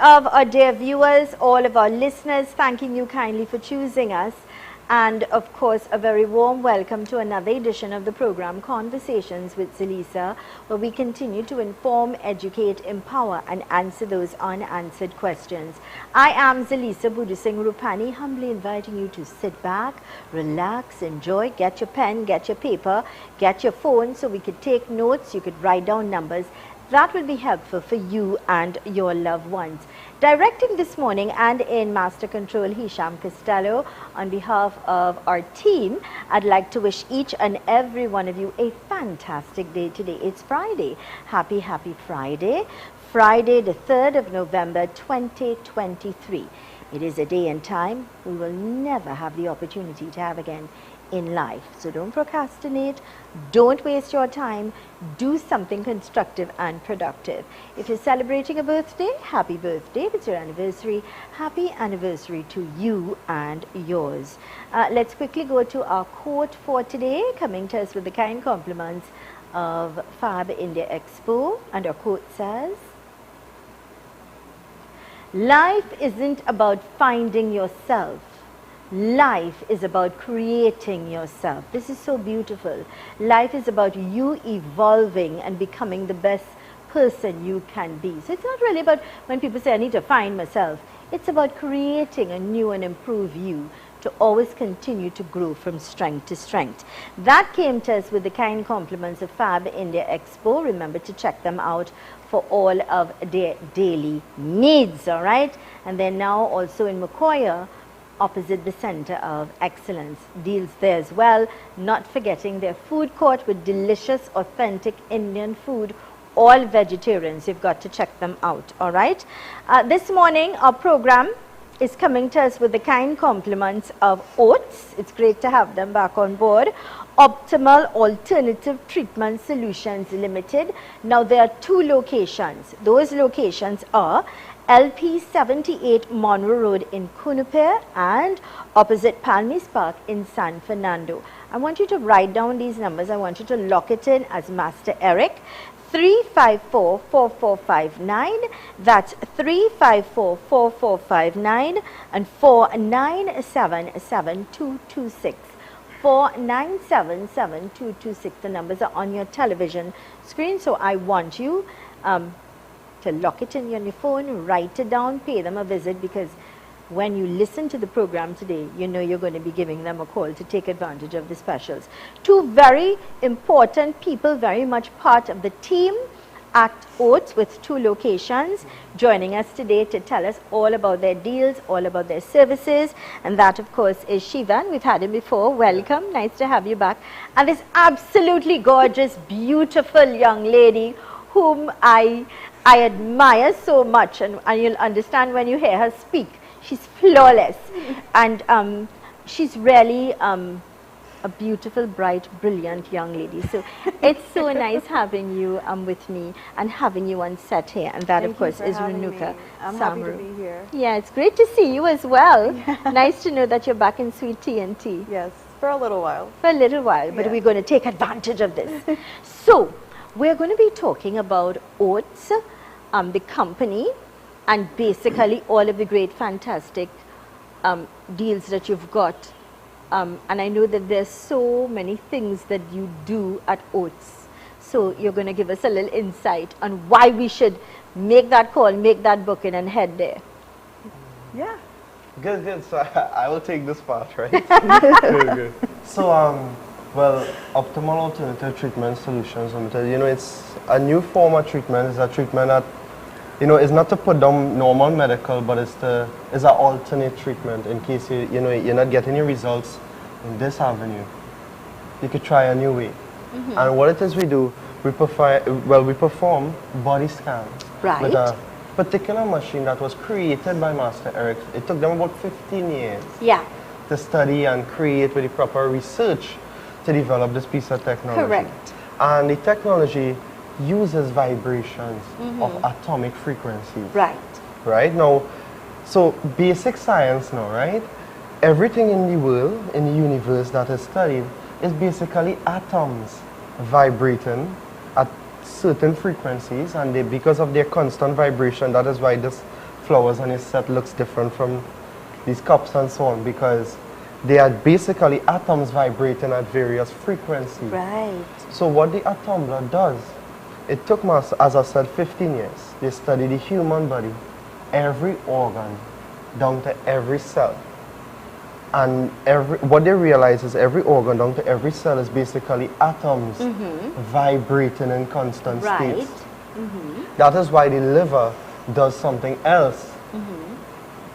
of our dear viewers, all of our listeners, thanking you kindly for choosing us. And of course, a very warm welcome to another edition of the program, Conversations with Zelisa, where we continue to inform, educate, empower, and answer those unanswered questions. I am Zelisa Rupani, humbly inviting you to sit back, relax, enjoy, get your pen, get your paper, get your phone so we could take notes, you could write down numbers. That will be helpful for you and your loved ones. Directing this morning and in Master Control, Hisham Costello, on behalf of our team, I'd like to wish each and every one of you a fantastic day today. It's Friday. Happy Friday. Friday the 3rd of November 2023. It is a day and time we will never have the opportunity to have again in life. So don't procrastinate, don't waste your time, do something constructive and productive. If you're celebrating a birthday, happy birthday. If it's your anniversary, happy anniversary to you and yours. Let's quickly go to our quote for today, coming to us with the kind compliments of Fab India Expo, and our quote says, "Life isn't about finding yourself. Life is about creating yourself." This is so beautiful. Life is about you evolving and becoming the best person you can be. So it's not really about when people say, I need to find myself. It's about creating a new and improved you to always continue to grow from strength to strength. That came to us with the kind compliments of Fab India Expo. Remember to check them out for all of their daily needs, all right? And they're now also in Makoya, opposite the Center of Excellence. Deals there as well, not forgetting their food court with delicious, authentic Indian food, all vegetarians. You've got to check them out, all right? This morning, our program is coming to us with the kind compliments of Oats. It's great to have them back on board. Optimal Alternative Treatment Solutions Limited. Now, there are two locations. Those locations are LP 78 Monroe Road in Kunupir and opposite Palmis Park in San Fernando. I want you to write down these numbers. I want you to lock it in as Master Eric. 354-4459. That's 354-4459 and 497-7226. 497-7226. The numbers are on your television screen, so I want you to lock it in on your phone, write it down, pay them a visit, because when you listen to the program today, you know you're going to be giving them a call to take advantage of the specials. Two very important people, very much part of the team at Oats with two locations, joining us today to tell us all about their deals, all about their services, and that of course is Shivan. We've had him before. Welcome, nice to have you back. And this absolutely gorgeous, beautiful young lady whom I admire so much, and you'll understand when you hear her speak. She's flawless, and she's really a beautiful, bright, brilliant young lady. So it's so nice having you with me and having you on set here. And that, of course, is Renuka. I'm happy to be here. Yeah, it's great to see you as well. Nice to know that you're back in Sweet T&T. Yes, for a little while. For a little while, but we're going to take advantage of this. So, we're going to be talking about Oats, the company, and basically all of the great, fantastic deals that you've got. And I know that there's so many things that you do at Oats. So you're going to give us a little insight on why we should make that call, make that booking, and head there. Yeah. Good. So I will take this part, right? Good. So, well, Optimal Alternative Treatment Solutions Limited, you know, it's a new form of treatment. It's a treatment that, you know, it's not to put down normal medical, but it's an alternate treatment in case you're not getting your results in this avenue. You could try a new way. And what it is we do, we perform body scans with a particular machine that was created by Master Eric. It took them about 15 years to study and create with the proper research to develop this piece of technology. Correct. And the technology uses vibrations of atomic frequencies. Right? Now, so basic science now, right? Everything in the world, in the universe that is studied is basically atoms vibrating at certain frequencies, and because of their constant vibration, that is why this flowers on your set looks different from these cups and so on, because they are basically atoms vibrating at various frequencies. Right. So what the tumbler does, it took, as I said, 15 years. They studied the human body, every organ, down to every cell. And what they realize is every organ down to every cell is basically atoms vibrating in constant Right. states. That is why the liver does something else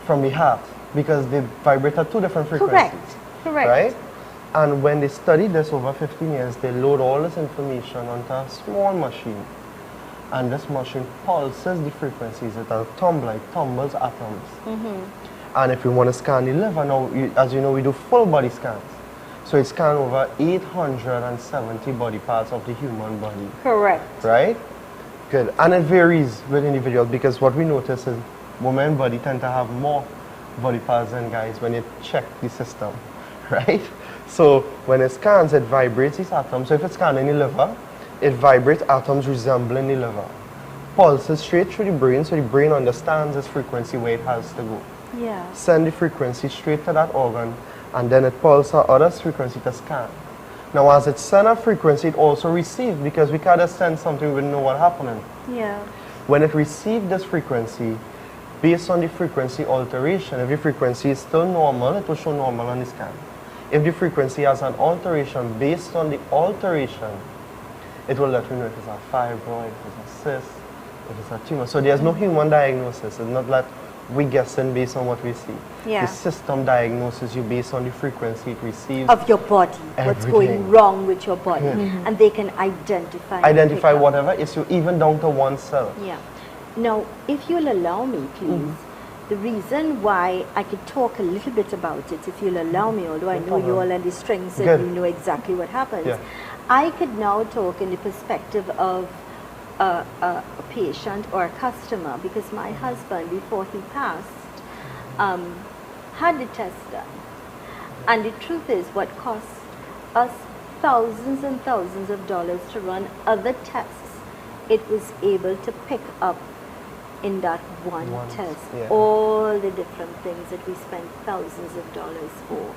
from the heart, because they vibrate at two different frequencies. Correct. Right? And when they studied this over 15 years, they load all this information onto a small machine. And this machine pulses the frequencies. It tumbles atoms. And if you want to scan the liver, now, as you know, we do full body scans. So it scans over 870 body parts of the human body. Correct. Right? Good. And it varies with individuals, because what we notice is women body tend to have more body parts than guys when you check the system. Right? So when it scans, it vibrates these atoms. So if it's scanning the liver, it vibrates atoms resembling the liver. Pulses straight through the brain, so the brain understands its frequency where it has to go. Yeah. Send the frequency straight to that organ, and then it pulses other frequency to scan. Now as it sends a frequency, it also receives, because we can't just send something we wouldn't know what's happening. Yeah. When it receives this frequency, based on the frequency alteration, if the frequency is still normal, it will show normal on the scan. If the frequency has an alteration, based on the alteration, it will let you know if it's a fibroid, if it's a cyst, if it's a tumor. So there's no human diagnosis. It's not like we guessing based on what we see. Yeah. The system diagnoses you based on the frequency it receives. Of your body, what's going Everything. wrong with your body. And they can identify. and pick up. Whatever issue, even down to one cell. Yeah. Now, if you'll allow me, please, the reason why I could talk a little bit about it, if you'll allow me, although I know you all are the strengths and Good. you know exactly what happens, Yeah. I could now talk in the perspective of a patient or a customer, because my husband, before he passed, had the test done. And the truth is, what cost us thousands and thousands of dollars to run other tests, it was able to pick up in that one test yeah. all the different things that we spent thousands of dollars for.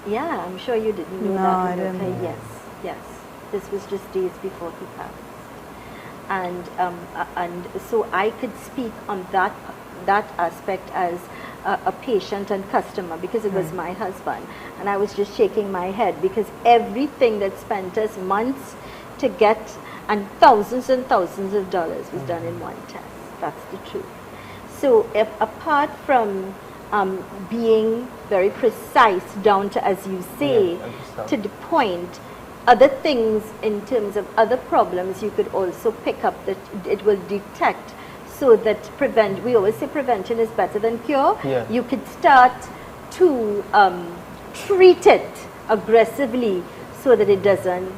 Yeah, I'm sure you didn't know No, that. I either, didn't. okay? Yes. This was just days before he passed. And so I could speak on that aspect as a patient and customer, because it was my husband, and I was just shaking my head, because everything that spent us months to get and thousands of dollars was done in one test. That's the truth. So if, apart from being very precise down to, as you say, to the point, other things in terms of other problems you could also pick up that it will detect, so that we always say prevention is better than cure. Yeah. You could start to treat it aggressively so that it doesn't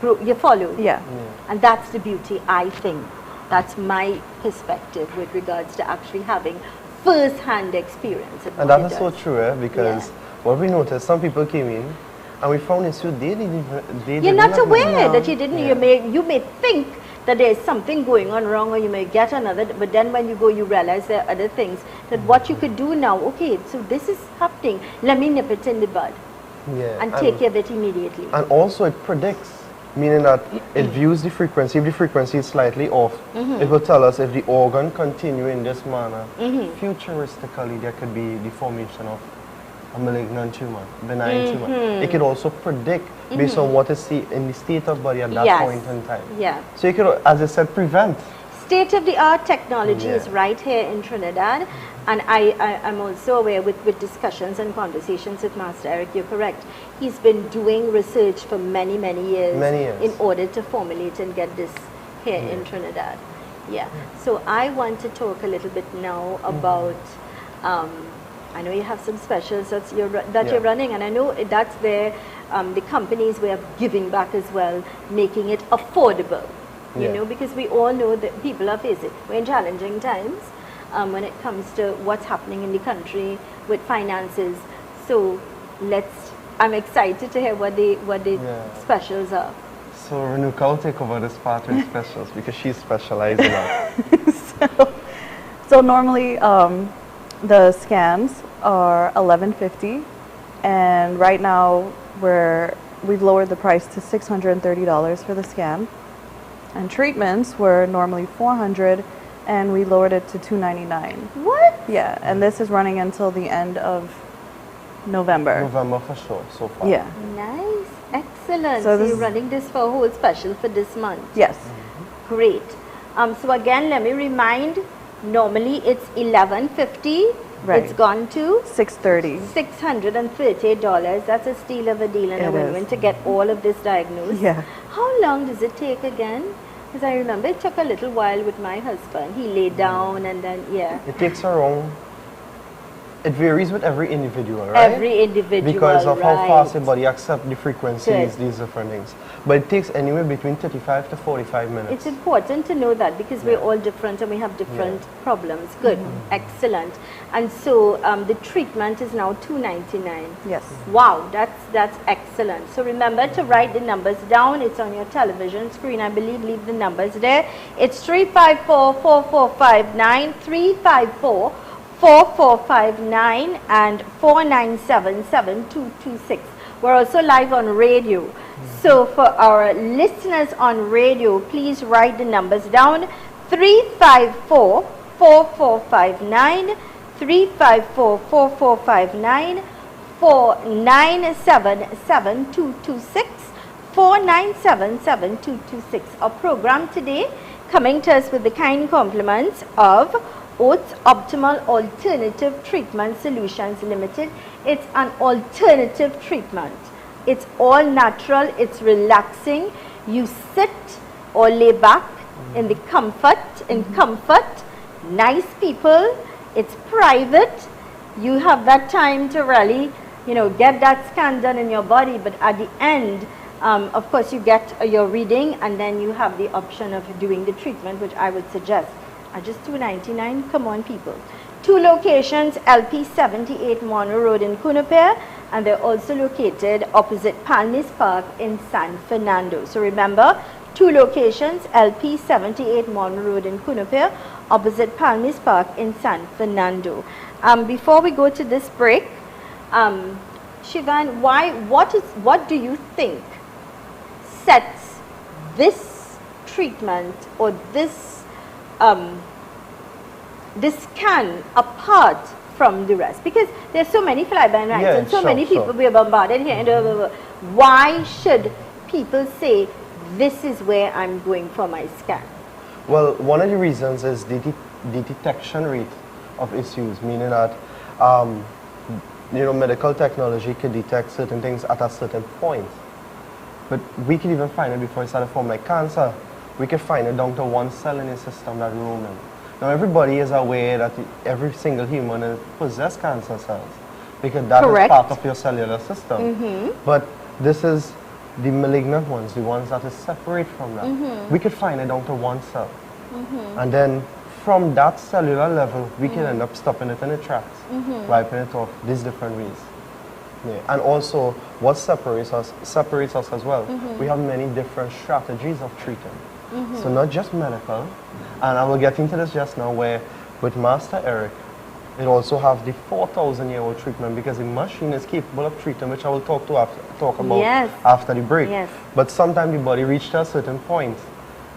grow. You follow? Yeah. And that's the beauty, I think. That's my perspective with regards to actually having first-hand experience. And that is so true, because what we noticed, some people came in and we found this, you're not aware that you didn't. Yeah. You may think that there's something going on wrong, or you may get another, but then when you go, you realize there are other things that what you could do now. Okay, so this is happening. Let me nip it in the bud and take care of it immediately. And also it predicts, meaning that it views the frequency. If the frequency is slightly off, it will tell us if the organ continue in this manner. Futuristically, there could be the formation of a malignant tumor, benign tumor. It could also predict based on what is in the state of body at that point in time. Yeah. So you could, as I said, prevent. State-of-the-art technology is right here in Trinidad, and I'm also aware with discussions and conversations with Master Eric, you're correct. He's been doing research for many years in order to formulate and get this here in Trinidad. Yeah. So I want to talk a little bit now about, I know you have some specials that you're running, and I know that's where the company's way of giving back as well, making it affordable. You know, because we all know that people are facing, we're in challenging times when it comes to what's happening in the country with finances. So I'm excited to hear what the specials are. So Renuka will take over this part with specials, because she's specialized in that. So So normally the scans are $11.50, and right now we've lowered the price to $630 for the scan. And treatments were normally $400, and we lowered it to $299. What? Yeah, and this is running until the end of November. November for sure, so far. Yeah. Nice. Excellent. So So this you're is- running this for a whole special for this month. Yes. Great. So again, let me remind, normally it's $11.50. Right. It's gone to $630. $630. That's a steal of a deal and a It win-win is. to get all of this diagnosed. Yeah. How long does it take again? Because I remember it took a little while with my husband. He lay down and then, yeah. It takes around, it varies with every individual, right? Every individual, Because of how fast the right. body accepts the frequencies, Good. these different things. But it takes anywhere between 35 to 45 minutes. It's important to know that because we're Yeah. all different and we have different problems. Good, excellent. And so the treatment is now $299. Yes. Wow, that's excellent. So remember to write the numbers down. It's on your television screen, I believe. Leave the numbers there. It's 354-4459, 354-4459, and 497-7226. We're also live on radio. So for our listeners on radio, please write the numbers down. 354-4459, 354-4459, 497-7226, 497-7226. Our program today coming to us with the kind compliments of Oats Optimal Alternative Treatment Solutions Limited. It's an alternative treatment. It's all natural, it's relaxing. You sit or lay back in the comfort, nice people, it's private. You have that time to really, get that scan done in your body, but at the end, of course, you get your reading and then you have the option of doing the treatment, which I would suggest. At just $299, come on people. 2 locations, LP 78 Monroe Road in Cunupere, and they're also located opposite Palmis Park in San Fernando. So remember, 2 locations, LP 78 Monroe Road in Cunupere, opposite Palmis Park in San Fernando. Before we go to this break, Shivan, what do you think sets this treatment or this scan apart from the rest? Because there's so many fly-by-nights Yeah, and so sure, many people sure. we are bombarded here. And why should people say, this is where I'm going for my scan? Well, one of the reasons is the detection rate of issues, meaning that medical technology can detect certain things at a certain point. But we can even find it before it started form like cancer. We can find it down to one cell in the system that room in. Now everybody is aware that every single human possesses cancer cells because that Correct. is part of your cellular system. But this is the malignant ones, the ones that is separate from that. We could find it down to one cell. And then from that cellular level, we can end up stopping it in the tracks, wiping it off these different ways. Yeah. And also, what separates us as well. We have many different strategies of treating. So not just medical, and I will get into this just now where with Master Eric, it also have the 4,000-year-old treatment because the machine is capable of treating, which I will talk about Yes. after the break. Yes. But sometimes the body reaches a certain point,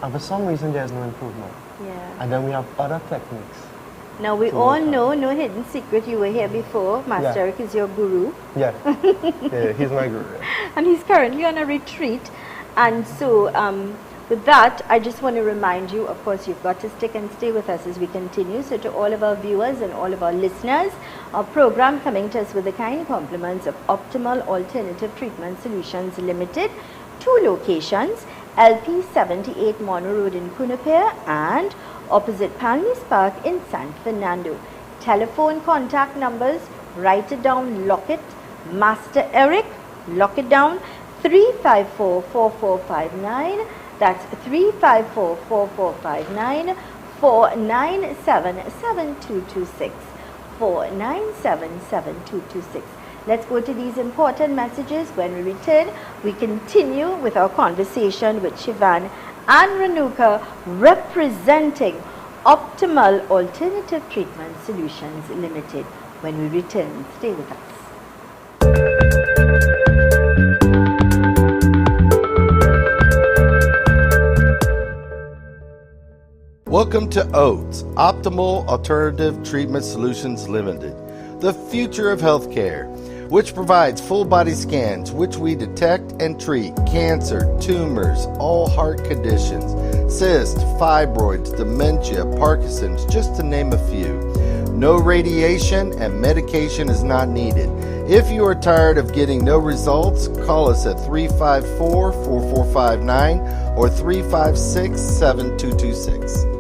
and for some reason there's no improvement. Yeah. And then we have other techniques. Now we So all we can- know, no hidden secret, you were here before. Master Yeah. Eric is your guru. Yeah, yeah, he's my guru. And he's currently on a retreat. And so with that, I just want to remind you, of course, you've got to stick and stay with us as we continue. So to all of our viewers and all of our listeners, our program coming to us with the kind compliments of Optimal Alternative Treatment Solutions Limited. 2 locations, LP 78 Monroe Road in Cunupere and opposite Palmis Park in San Fernando. Telephone contact numbers, write it down, lock it. Master Eric, lock it down, 354-4459. That's 354-4459, 497-7226, 497-7226. Let's go to these important messages. When we return, we continue with our conversation with Shivan and Renuka, representing Optimal Alternative Treatment Solutions Limited. When we return, stay with us. Welcome to OATS, Optimal Alternative Treatment Solutions Limited, the future of healthcare, which provides full body scans which we detect and treat cancer, tumors, all heart conditions, cysts, fibroids, dementia, Parkinson's, just to name a few. No radiation and medication is not needed. If you are tired of getting no results, call us at 354-4459 or 356-7226.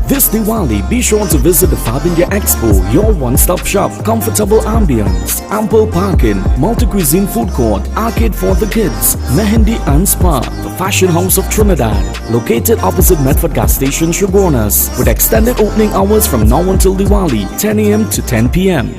This Diwali, be sure to visit the Fab India Expo, your one-stop shop. Comfortable ambience, ample parking, multi-cuisine food court, arcade for the kids, Mehendi and Spa, the Fashion House of Trinidad, located opposite Medford Gas Station, Shogunas, with extended opening hours from now until Diwali, 10 a.m. to 10 p.m.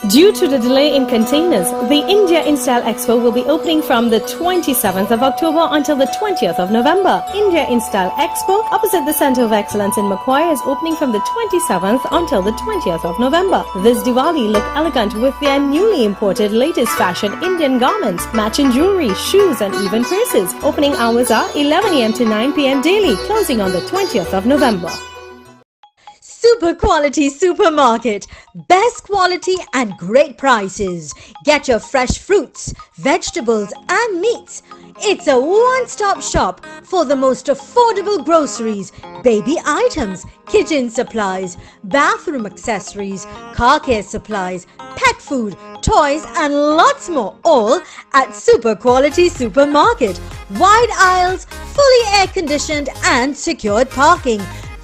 Due to the delay in containers, the India Install Expo will be opening from the 27th of October until the 20th of November. India Install Expo, opposite the Center of Excellence in Macquarie, is opening from the 27th until the 20th of November. This Diwali, look elegant with their newly imported latest fashion Indian garments, matching jewelry, shoes and even purses. Opening hours are 11 a.m. to 9 p.m. daily, closing on the 20th of November. Super quality supermarket, best quality and great prices. Get your fresh fruits, vegetables and meats. It's a one-stop shop for the most affordable groceries, baby items, kitchen supplies, bathroom accessories, car care supplies, pet food, toys and lots more, all at Super Quality Supermarket. Wide aisles, fully air-conditioned and secured parking.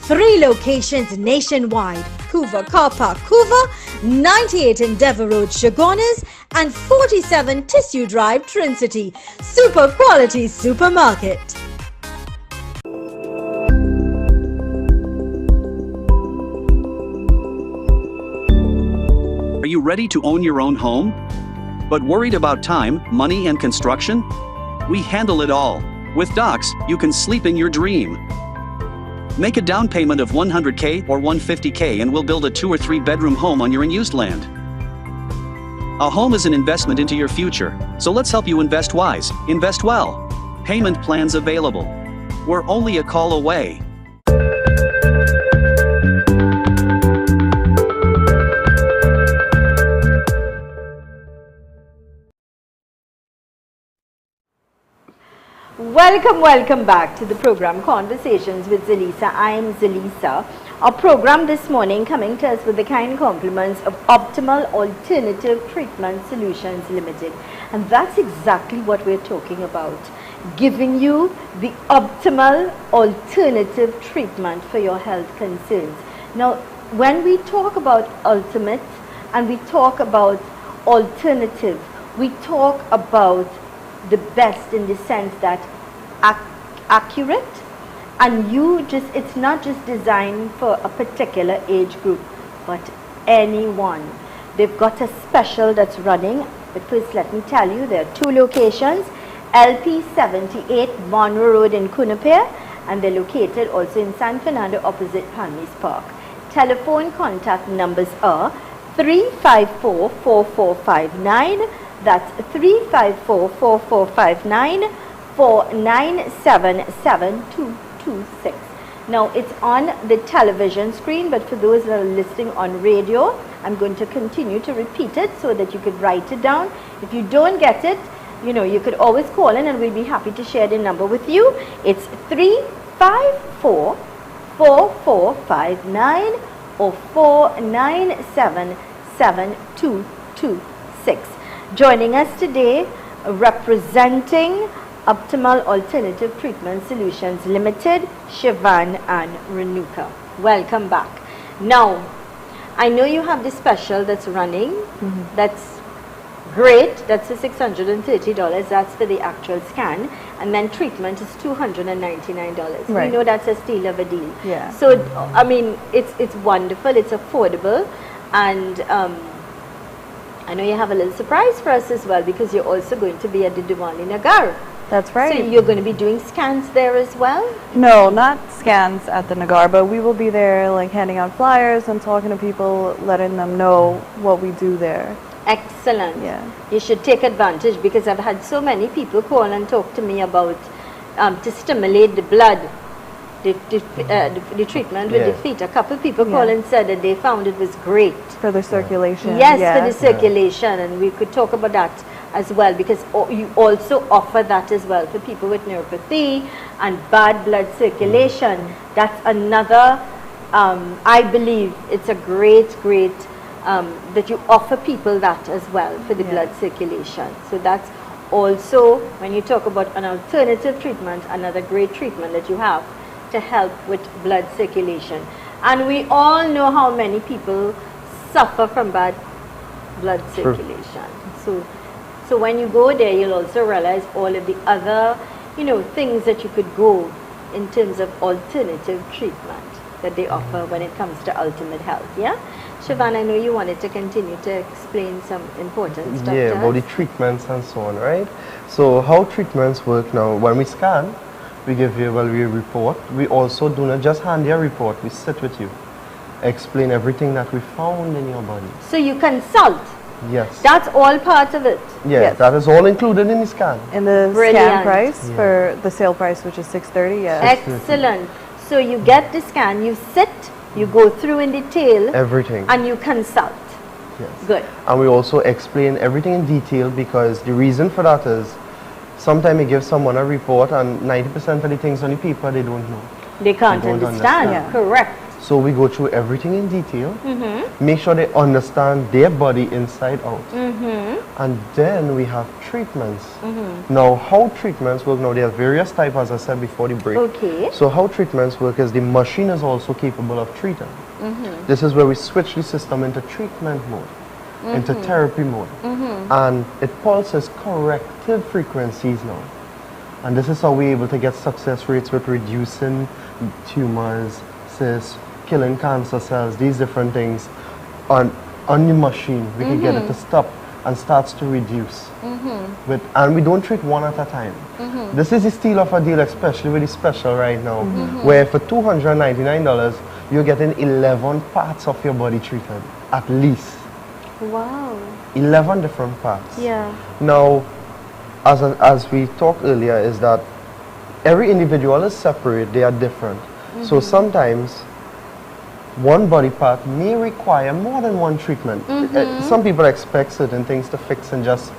3 locations nationwide: Couva Car Park, Couva, 98 Endeavour Road, Shogunas, and 47 Tissue Drive, Trincity. Super Quality Supermarket. Are you ready to own your own home? But worried about time, money, and construction? We handle it all. With Docs, you can sleep in your dream. Make a down payment of $100K or $150K and we'll build a 2 or 3 bedroom home on your unused land. A home is an investment into your future, so let's help you invest wise, invest well. Payment plans available. We're only a call away. Welcome back to the program Conversations with Zelisa. I am Zelisa. Our program this morning coming to us with the kind compliments of Optimal Alternative Treatment Solutions Limited. And that's exactly what we're talking about. Giving you the optimal alternative treatment for your health concerns. Now, when we talk about ultimate and we talk about alternative, we talk about the best in the sense that accurate, and it's not just designed for a particular age group, but anyone. They've got a special that's running, but first let me tell you, there are 2 locations, LP 78 Monroe Road in Cunupare, and they're located also in San Fernando opposite Palmies Park. Telephone contact numbers are 354-4459, that's 354-4459, 497-7226. Now it's on the television screen, but for those that are listening on radio, I'm going to continue to repeat it so that you could write it down. If you don't get it, you could always call in and we'll be happy to share the number with you. It's 354-4459 or 497-7226. Joining us today, representing Optimal Alternative Treatment Solutions Limited, Shivan and Renuka. Welcome back. Now, I know you have this special that's running. That's great. That's for $630. That's for the actual scan. And then treatment is $299. Right. We know that's a steal of a deal. Yeah. So, I mean, it's wonderful. It's affordable. And I know you have a little surprise for us as well, because you're also going to be at the Diwali Nagar. That's right. So you're going to be doing scans there as well? No, not scans at the Nagar, but we will be there like handing out flyers and talking to people, letting them know what we do there. Excellent. Yeah. You should take advantage, because I've had so many people call and talk to me about to stimulate the blood, the treatment with the feet. A couple of people called and said that they found it was great. For the circulation. Yes, for the circulation, and we could talk about that as well, because you also offer that as well for people with neuropathy and bad blood circulation. That's another, I believe it's a great that you offer people that as well for the blood circulation. So that's also, when you talk about an alternative treatment, another great treatment that you have to help with blood circulation. And we all know how many people suffer from bad blood circulation. So when you go there, you'll also realize all of the other, things that you could go in terms of alternative treatment that they offer when it comes to ultimate health. Yeah, Siobhan, I know you wanted to continue to explain some important stuff. Yeah, about the treatments and so on, right? So how treatments work now? When we scan, we give you a report. We also do not just hand you a report. We sit with you, explain everything that we found in your body. So you consult. Yes. That's all part of it. Yes, that is all included in the scan. In the scan price for the sale price, which is $630. Yeah. Excellent. So you get the scan, you sit, you go through in detail everything, and you consult. Yes. Good. And we also explain everything in detail, because the reason for that is sometimes you give someone a report and 90% of the things on the paper they don't know. They can't understand. Yeah. Correct. So we go through everything in detail, make sure they understand their body inside out. And then we have treatments. Now, how treatments work now, there are various types, as I said before the break. Okay. So how treatments work is the machine is also capable of treating. This is where we switch the system into treatment mode, into therapy mode. And it pulses corrective frequencies now. And this is how we're able to get success rates with reducing tumors, cysts, killing cancer cells, these different things. On the machine, we can get it to stop and starts to reduce. And we don't treat one at a time. This is the steal of a deal, especially with the special right now, where for $299, you're getting 11 parts of your body treated, at least. Wow. 11 different parts. Yeah. Now, as we talked earlier, is that every individual is separate, they are different. So sometimes one body part may require more than one treatment. Some people expect certain things to fix in just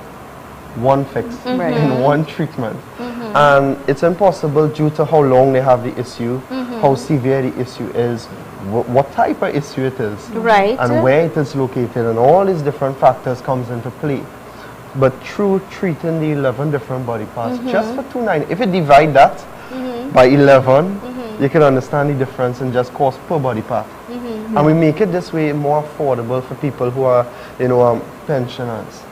one fix, in one treatment. And it's impossible due to how long they have the issue, how severe the issue is, what type of issue it is, and where it is located, and all these different factors comes into play. But through treating the 11 different body parts, just for $299, if you divide that by 11, you can understand the difference in just cost per body part. And we make it this way more affordable for people who are, pensioners,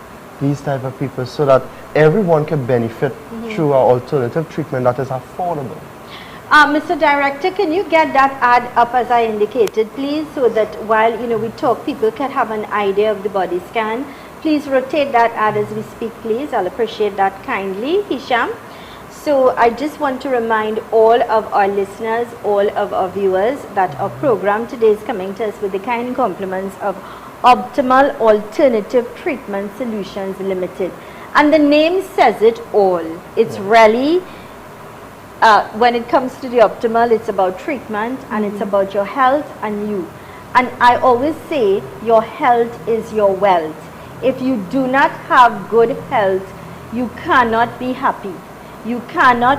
these type of people, so that everyone can benefit through our alternative treatment that is affordable. Mr. Director, can you get that ad up as I indicated, please, so that while we talk, people can have an idea of the body scan. Please rotate that ad as we speak, please. I'll appreciate that kindly, Hisham. So I just want to remind all of our listeners, all of our viewers, that our program today is coming to us with the kind compliments of Optimal Alternative Treatment Solutions Limited. And the name says it all. It's really, when it comes to the optimal, it's about treatment and it's about your health and you. And I always say your health is your wealth. If you do not have good health, you cannot be happy. You cannot,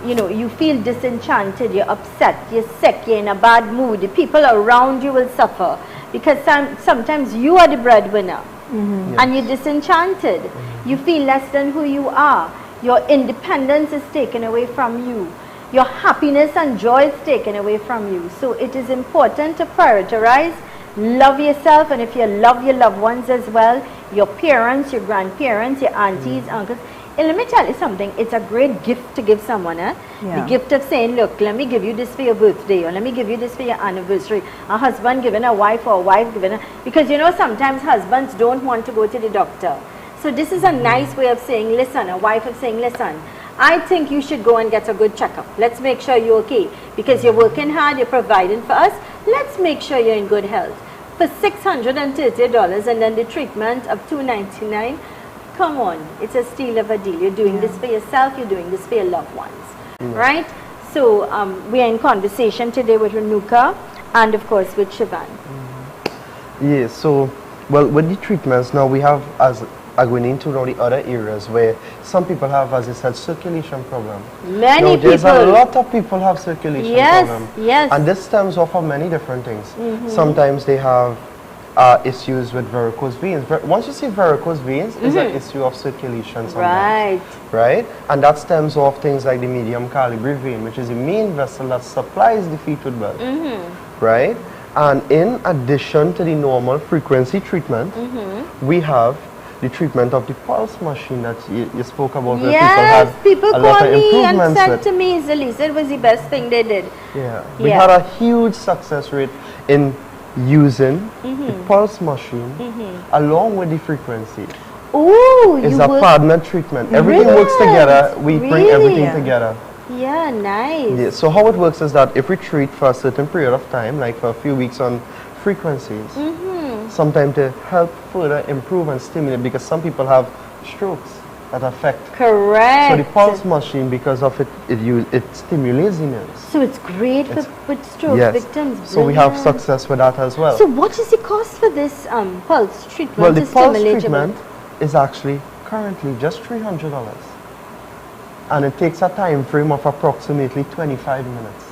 you feel disenchanted, you're upset, you're sick, you're in a bad mood. The people around you will suffer because sometimes you are the breadwinner and you're disenchanted. You feel less than who you are. Your independence is taken away from you. Your happiness and joy is taken away from you. So it is important to prioritize, love yourself, and if you love your loved ones as well, your parents, your grandparents, your aunties, uncles. And let me tell you something, it's a great gift to give someone, the gift of saying, look, let me give you this for your birthday, or let me give you this for your anniversary. A husband giving a wife, or a wife giving a, because sometimes husbands don't want to go to the doctor. So this is a nice way of saying, listen, a wife of saying, listen, I think you should go and get a good checkup. Let's make sure you're okay because you're working hard, you're providing for us. Let's make sure you're in good health. For $630 and then the treatment of $299, come on, it's a steal of a deal. You're doing this for yourself, you're doing this for your loved ones, right? So we are in conversation today with Renuka and of course with Shivan. Yeah, so, well, with the treatments now we have, as are going into now the other areas where some people have, as I said, circulation problem. Many There's people. a lot of people have circulation problem. Yes. And this stems off of many different things. Sometimes they have issues with varicose veins. Once you see varicose veins, it's an issue of circulation sometimes. Right? And that stems off things like the medium calibre vein, which is the main vessel that supplies the feet with blood. Right? And in addition to the normal frequency treatment, we have the treatment of the pulse machine that you spoke about. Yes, people lot called of me and improvements said with. to me, Zelisa, it was the best thing they did. We had a huge success rate in using the pulse machine along with the frequency. Oh, It's a partner treatment. Everything works together. We bring everything together. Yeah, nice. Yeah, so how it works is that if we treat for a certain period of time, like for a few weeks on frequencies, sometimes to help further improve and stimulate, because some people have strokes that affect. Correct. So the pulse machine, because of it stimulates the nerves. So it's great with stroke victims. So we have Brilliant. success with that as well. So what is the cost for this pulse treatment? Well, the to pulse stimulate your treatment is actually currently just $300. And it takes a time frame of approximately 25 minutes.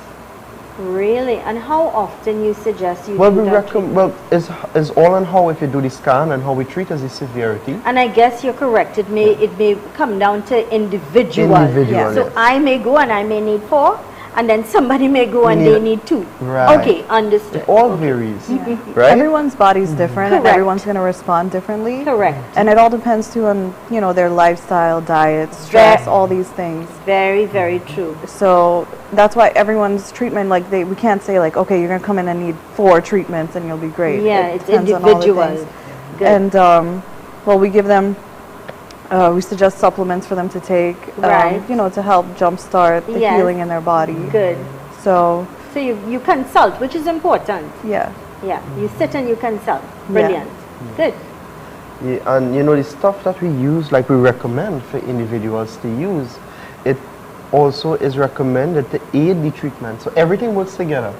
Really? And how often you suggest you Well, do we that recommend. Well, it's all on how if you do the scan and how we treat as the severity. And I guess you're correct. It may come down to individual. Individual, So yes. I may go and I may need 4, and then somebody may go and they need 2. Right. Okay, understood. It all varies, right? Everyone's body's different and Correct. everyone's going to respond differently. Correct. And it all depends too on, you know, their lifestyle, diet, stress, all these things. Very, very true. So that's why everyone's treatment, like we can't say like, okay, you're going to come in and need 4 treatments and you'll be great. Yeah, It it's depends on all the individual. things. Good. And well, we give them, we suggest supplements for them to take, Right. you know, to help jumpstart the Yes. healing in their body. Good. So So you consult, which is important. yeah. Yeah, you sit and you consult. Brilliant. Good. Yeah, and you know the stuff that we use, like we recommend for individuals to use, it also is recommended to aid the treatment. So everything works together.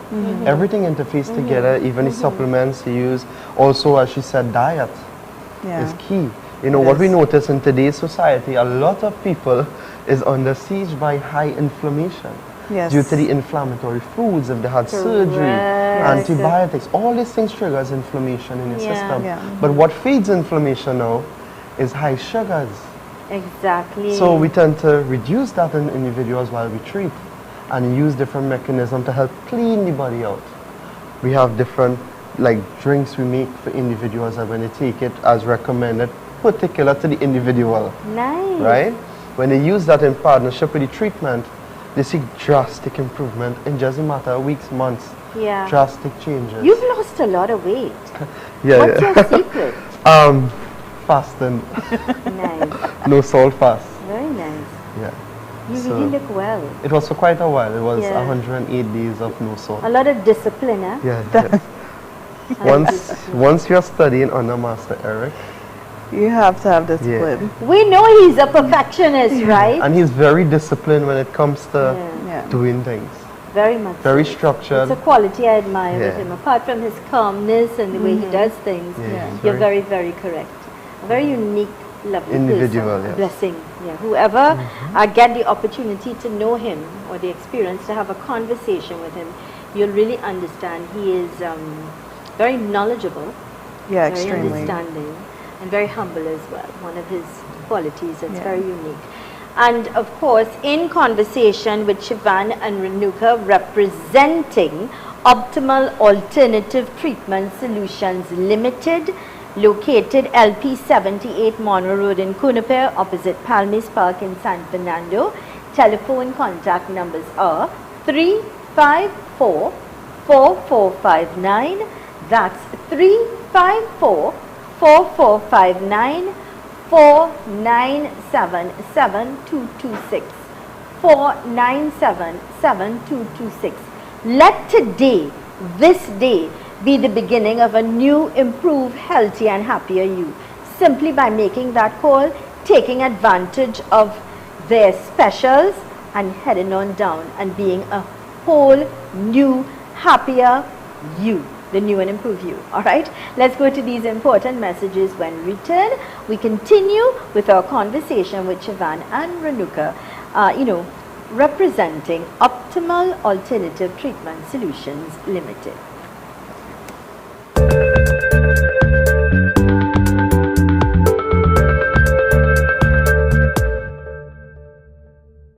Everything interfaces together, even the supplements you use. Also, as she said, diet Yeah. is key. You know, what we notice in today's society, a lot of people is under siege by high inflammation. Yes. Due to the inflammatory foods, if they had surgery, antibiotics, all these things triggers inflammation in your system. Yeah. But what feeds inflammation now is high sugars. Exactly. So we tend to reduce that in individuals while we treat and use different mechanisms to help clean the body out. We have different like drinks we make for individuals and when they take it as recommended, particular to the individual. Nice. Right? When they use that in partnership with the treatment, they see drastic improvement in just a matter of weeks, months. Yeah. Drastic changes. You've lost a lot of weight. yeah, What's yeah. your secret? Fasting. Nice. No salt fast. Very nice. Yeah. You So- really look well. It was for quite a while. It was Yeah. 108 days of no salt. A lot of discipline, huh? Yeah. Once you're studying under Master Eric, You have to have discipline. We know he's a perfectionist, right? and he's very disciplined when it comes to Yeah. doing things. Very much. Very so. structured. It's a quality I admire with Yeah. him. Apart from his calmness and the way he does things, Yeah, he's you're very, very correct. A very unique, lovely Individual, person. yes. Blessing. Yeah. Whoever I get the opportunity to know him or the experience to have a conversation with him, you'll really understand he is very knowledgeable, Yeah, very extremely. understanding, and very humble as well. One of his qualities that's Yeah. very unique. And of course, in conversation with Shivan and Renuka, representing Optimal Alternative Treatment Solutions Limited, located LP 78 Monroe Road in Cunupere, opposite Palmis Park in San Fernando. Telephone contact numbers are 354-4459. That's 354-4459. 4977-226 497-7226. Let today, this day, be the beginning of a new, improved, healthy and happier you. Simply by making that call, taking advantage of their specials and heading on down and being a whole new, happier you. The new and improved you. Alright, let's go to these important messages. When we return, we continue with our conversation with Siobhan and Renuka, representing Optimal Alternative Treatment Solutions Limited.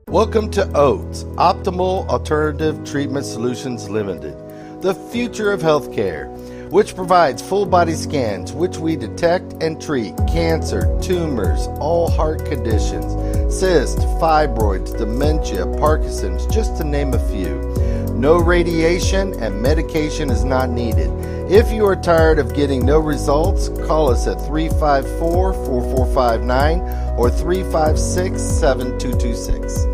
Welcome to OATS, Optimal Alternative Treatment Solutions Limited, the future of healthcare, which provides full body scans which we detect and treat cancer, tumors, all heart conditions, cysts, fibroids, dementia, Parkinson's, just to name a few. No radiation and medication is not needed. If you are tired of getting no results, call us at 354-4459 or 356-7226.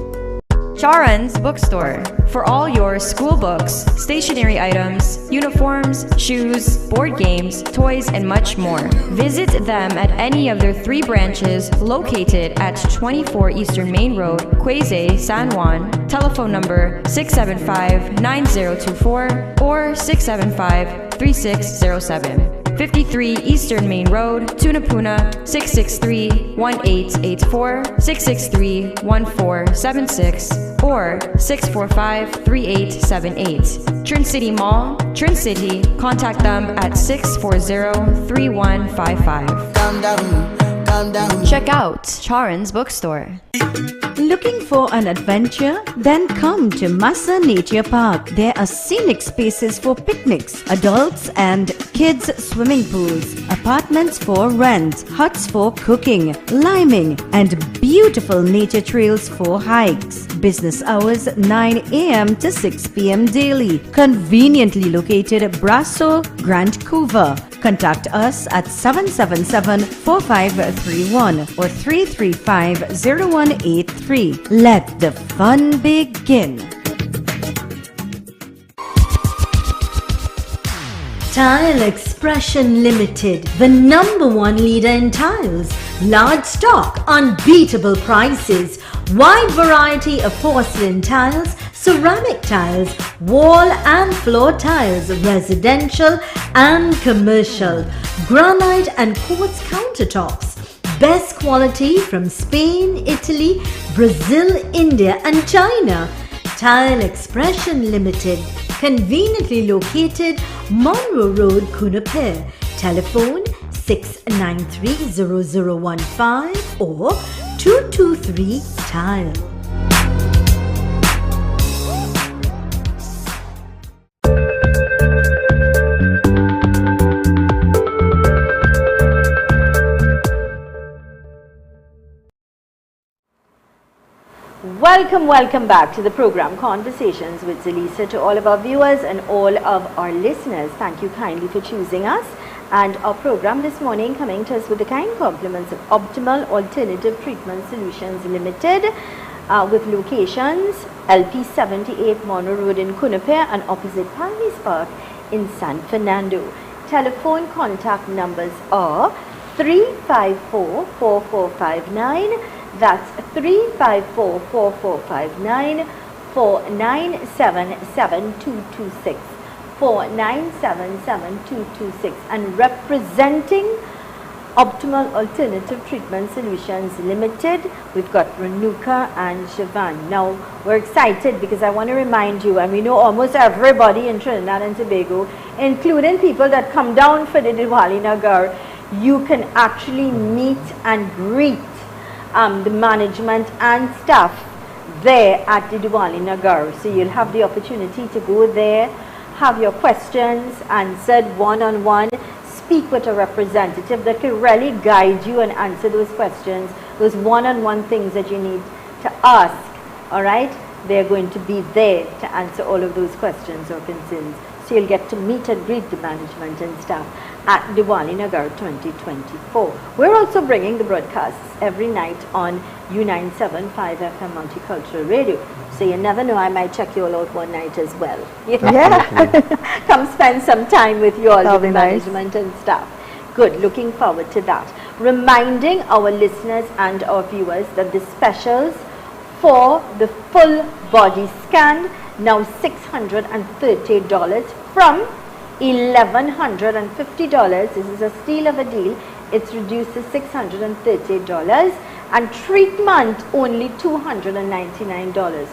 Charan's Bookstore for all your school books, stationery items, uniforms, shoes, board games, toys, and much more. Visit them at any of their 3 branches located at 24 Eastern Main Road, Quezay, San Juan. Telephone number 675-9024 or 675-3607. 53 Eastern Main Road, Tunapuna, 663-1884, 663-1476, or 645-3878. Trin City Mall, Trin City. Contact them at 640-3155. Calm down. Check out Charan's Bookstore. Looking for an adventure? Then come to Massa Nature Park. There are scenic spaces for picnics, adults and kids swimming pools, apartments for rent, huts for cooking, liming, and beautiful nature trails for hikes. Business hours 9 a.m. to 6 p.m. daily. Conveniently located at Brasso, Grand Couva. Contact us at 777-4531 or 335-0183. Let the fun begin. Tile Expression Limited, the #1 leader in tiles. Large stock, unbeatable prices, wide variety of porcelain tiles, ceramic tiles, wall and floor tiles, residential and commercial, granite and quartz countertops. Best quality from Spain, Italy, Brazil, India and China. Tile Expression Limited, conveniently located Monroe Road, Kunapir. Telephone 693-0015 or 223-TILE. Welcome back to the program Conversations with Zelisa. To all of our viewers and all of our listeners, thank you kindly for choosing us. And our program this morning coming to us with the kind compliments of Optimal Alternative Treatment Solutions Limited, with locations LP 78 Monroe Road in Kunapir and opposite Palmy's Park in San Fernando. Telephone contact numbers are 354-4459. That's 354-4459, 497-7226, 497-7226, and representing Optimal Alternative Treatment Solutions Limited, we've got Renuka and Siobhan. Now, we're excited because I want to remind you, and we know almost everybody in Trinidad and Tobago, including people that come down for the Diwali Nagar, you can actually meet and greet the management and staff there at the Diwali Nagar. So you'll have the opportunity to go there, have your questions answered one-on-one, speak with a representative that can really guide you and answer those questions, those one-on-one things that you need to ask. All right? They're going to be there to answer all of those questions or concerns. So you'll get to meet and greet the management and staff. at Diwali Nagar 2024. We're also bringing the broadcasts every night on U975 FM Multicultural Radio. So you never know, I might check you all out one night as well. Definitely. Come spend some time with you all, That'll with be the nice. management and staff. Good, looking forward to that. Reminding our listeners and our viewers that the specials for the full body scan now $630 from $1,150. This is a steal of a deal. It's reduced to $630, and treatment only $299.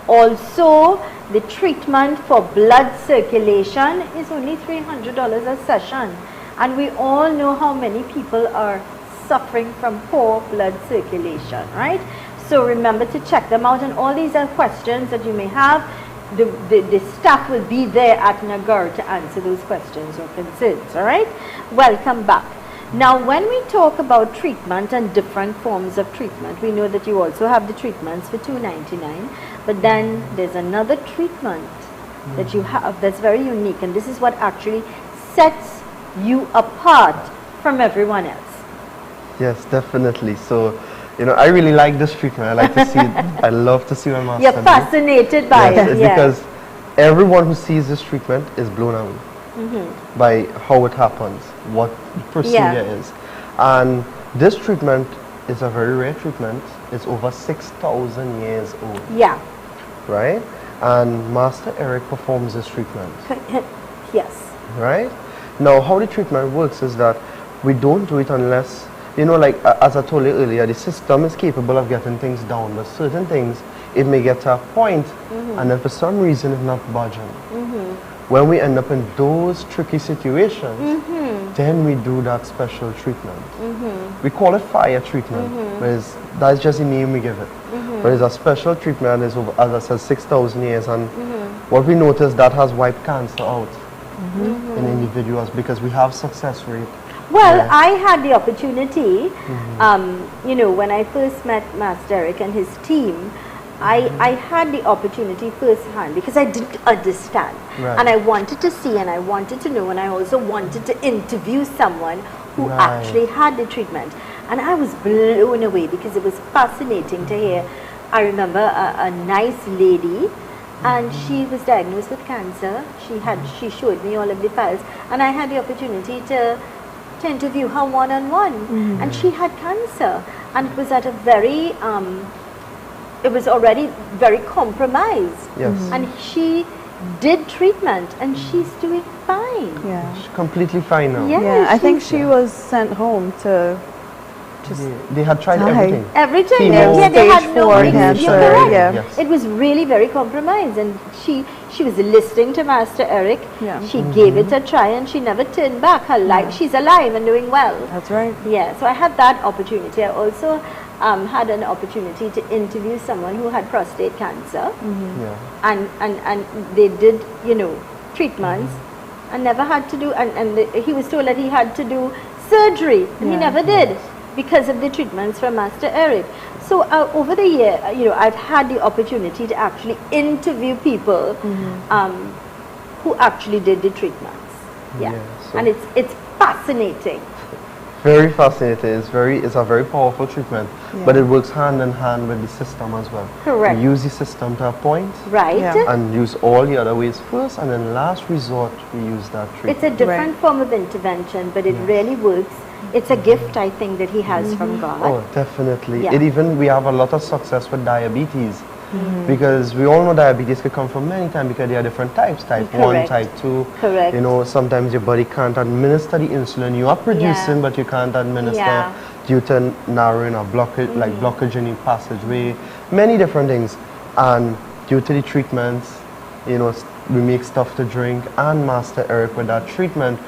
Also, the treatment for blood circulation is only $300 a session, and we all know how many people are suffering from poor blood circulation, right? So remember to check them out, and all these are questions that you may have. The staff will be there at Nagar to answer those questions or concerns, all right? Welcome back. Now, when we talk about treatment and different forms of treatment, we know that you also have the treatments for $299, but then there's another treatment that you have that's very unique, and this is what actually sets you apart from everyone else. Yes, definitely. So, you know, I really like this treatment. I like to see it. I love to see my master You're do. fascinated by Yes, it, it's yeah. because everyone who sees this treatment is blown away by how it happens, what the procedure is. And this treatment is a very rare treatment. It's over 6,000 years old, Yeah. right? And Master Eric performs this treatment, Yes. right? Now, how the treatment works is that we don't do it unless, you know, like as I told you earlier, the system is capable of getting things down, but certain things, it may get to a point, and then for some reason it's not budging. When we end up in those tricky situations, then we do that special treatment. We call it fire treatment, but that's just the name we give it. But it's a special treatment, it's over, as I said, 6,000 years, and what we noticed that has wiped cancer out in individuals because we have success rate. Well, Yeah. I had the opportunity, you know, when I first met Master Eric and his team, I had the opportunity firsthand because I didn't understand. Right. And I wanted to see and I wanted to know, and I also wanted to interview someone who Right. actually had the treatment. And I was blown away because it was fascinating to hear. I remember a nice lady, and she was diagnosed with cancer. She showed me all of the files, and I had the opportunity to interview her one-on-one, and she had cancer, and it was at a very it was already very compromised, Yes. and she did treatment and she's doing fine. Yeah. She's completely fine now. Yeah. Yeah, I think she's- she was sent home to just They had tried Die. everything. Everything, Chemo, yeah, they had stage no 4 idea. cancer, You're correct. yeah. Yes. It was really very compromised, and she was listening to Master Eric. Yeah. She gave it a try, and she never turned back. Her life, she's alive and doing well. That's right. Yeah, so I had that opportunity. I also had an opportunity to interview someone who had prostate cancer, Yeah. and they did, you know, treatments, and never had to do, he was told that he had to do surgery, and he Yeah. never did because of the treatments from Master Eric. So over the year, you know, I've had the opportunity to actually interview people who actually did the treatments. Yeah, Yeah, so- and it's fascinating. Very fascinating. It's a very powerful treatment, but it works hand in hand with the system as well. Correct. We use the system to a point Right? Yeah. and use all the other ways first, and then last resort we use that treatment. It's a different form of intervention, but it really works. It's a gift, I think, that he has from God. Oh, definitely. Yeah. It even, we have a lot of success with diabetes, because we all know diabetes could come from many times because there are different types, type 1, Correct. type 2. Correct. You know, sometimes your body can't administer the insulin you are producing, but you can't administer Yeah. due to narrowing or blockage, like blockage in the passageway, many different things. And due to the treatments, you know, we make stuff to drink, and Master Eric, with that treatment,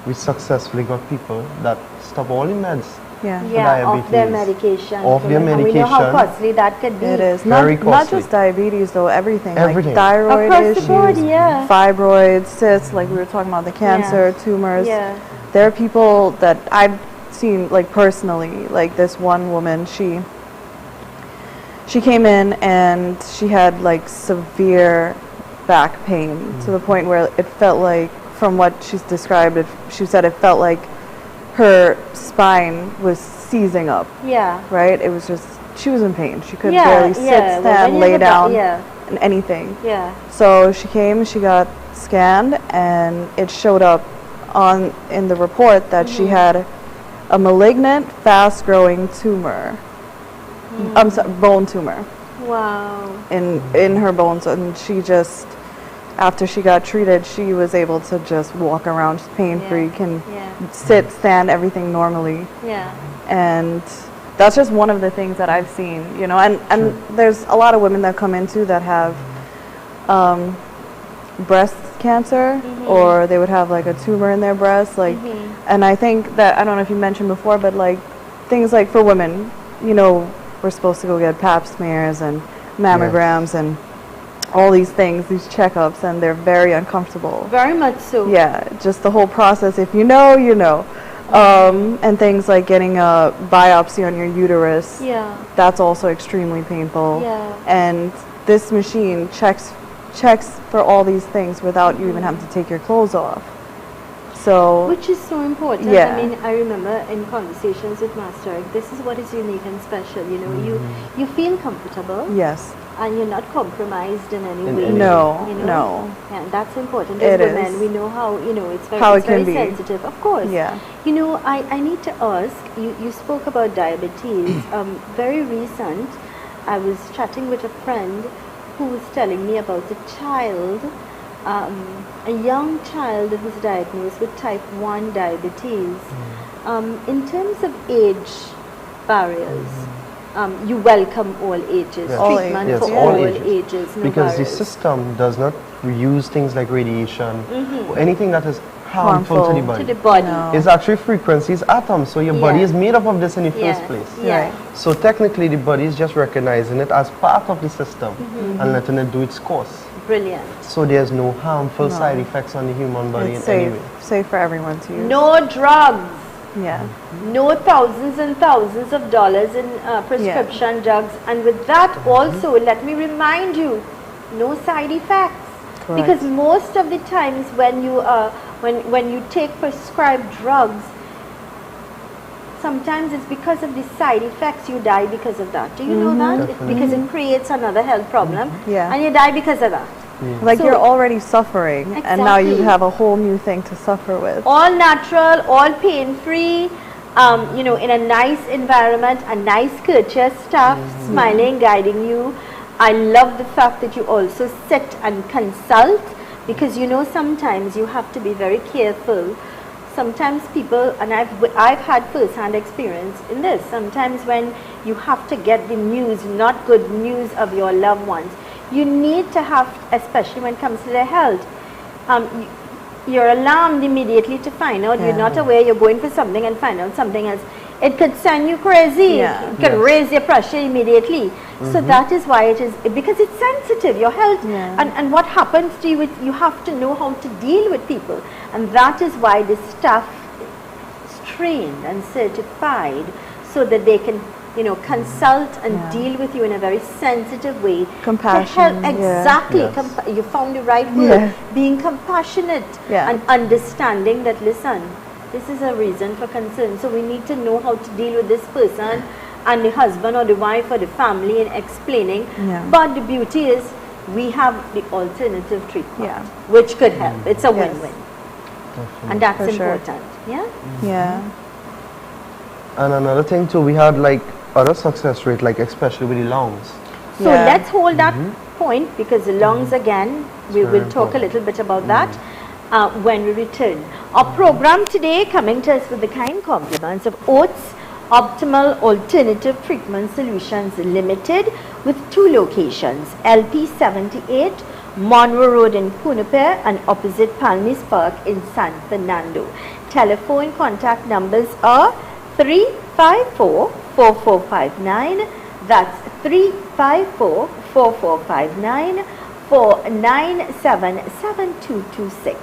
we successfully got people that stop all the meds. Yeah. Yeah, off their diabetes. medication. Off their And we know how medication. costly that could be. It is. Very Not costly. just diabetes though, everything. Everything. Like thyroid Across issues, the board, yeah. fibroids, cysts, like we were talking about the cancer, tumors. Yeah. There are people that I've seen like personally, like this one woman, she came in and she had like severe back pain to the point where it felt like from what she's described, she said it felt like her spine was seizing up. Yeah. Right? It was just, she was in pain. She couldn't Yeah, barely sit, yeah. Well, stand, when lay you're down, yeah. and anything. Yeah. So she came, she got scanned, and it showed up in the report that she had a malignant, fast-growing tumor. I'm sorry, bone tumor. Wow. In her bones, and she just, after she got treated, she was able to just walk around pain-free, can sit, stand, everything normally. Yeah. And that's just one of the things that I've seen, you know, and there's a lot of women that come into that have breast cancer, or they would have like a tumor in their breast, like, and I think that, I don't know if you mentioned before, but like things like for women, you know, we're supposed to go get pap smears and mammograms and all these things, these checkups, and they're very uncomfortable. Very much so. Yeah, just the whole process, if you know, you know. And things like getting a biopsy on your uterus, that's also extremely painful. Yeah. And this machine checks for all these things without you even having to take your clothes off. So, which is so important. Yeah. I mean, I remember in conversations with Master, this is what is unique and special. You know, you feel comfortable. Yes. And you're not compromised in any way. No, you know? no. Yeah, that's important. As It women, is. we know how, you know, it's very, How it's it can very be. sensitive. Of course. Yeah. You know, I need to ask, you spoke about diabetes. Very recent, I was chatting with a friend who was telling me about a child, a young child who was diagnosed with type 1 diabetes. In terms of age barriers, you welcome all ages, Yes. treatment Yes, for all all ages. ages, no Because the barriers. system does not use things like radiation or anything that is harmful to the body. To the body. No. It's actually frequencies, atoms. So your body Yeah. is made up of this in the Yeah. first place. Yeah. Right. So technically, the body is just recognizing it as part of the system and letting it do its course. Brilliant. So there's no harmful side effects on the human body It's in any safe, way. safe for everyone to use. No drugs. Yeah. No thousands and thousands of dollars in prescription drugs. And with that also, let me remind you, no side effects. Correct. Because most of the times when you when you take prescribed drugs, sometimes it's because of the side effects you die because of that. Do you know that? It's because it creates another health problem, Yeah. and you die because of that. Like So- you're already suffering, and now you Exactly. have a whole new thing to suffer with. All natural, all pain-free, you know, in a nice environment, a nice courteous staff, smiling, guiding you. I love the fact that you also sit and consult, because you know sometimes you have to be very careful. Sometimes people, and I've had first-hand experience in this, sometimes when you have to get the news, not good news of your loved ones, you need to have, especially when it comes to their health, you're alarmed immediately to find out, you're not aware, you're going for something and find out something else. It could send you crazy. Yeah. It could raise your pressure immediately. So that is why it is, because it's sensitive, your health. Yeah. And what happens to you, you have to know how to deal with people. And that is why the staff is trained and certified so that they can, you know, consult and deal with you in a very sensitive way. Compassion, To help, yeah. exactly. Yes. You found the right word. Yeah. Being compassionate Yeah. and understanding that, listen, this is a reason for concern. So we need to know how to deal with this person and the husband or the wife or the family and explaining. Yeah. But the beauty is we have the alternative treatment, Yeah. which could help. It's a Yes. win-win. And that's For sure. important. Yeah? Yeah. And another thing too, we had like other success rate, like especially with the lungs. So Yeah. let's hold that point, because the lungs again, we very will talk a important. little bit about that when we return. Our program today coming to us with the kind compliments of Oates Optimal Alternative Treatment Solutions Limited, with 2 locations, LP 78 Monroe Road in Punapur and opposite Palmis Park in San Fernando. Telephone contact numbers are 354-4459, that's 354-4459, 497-7226,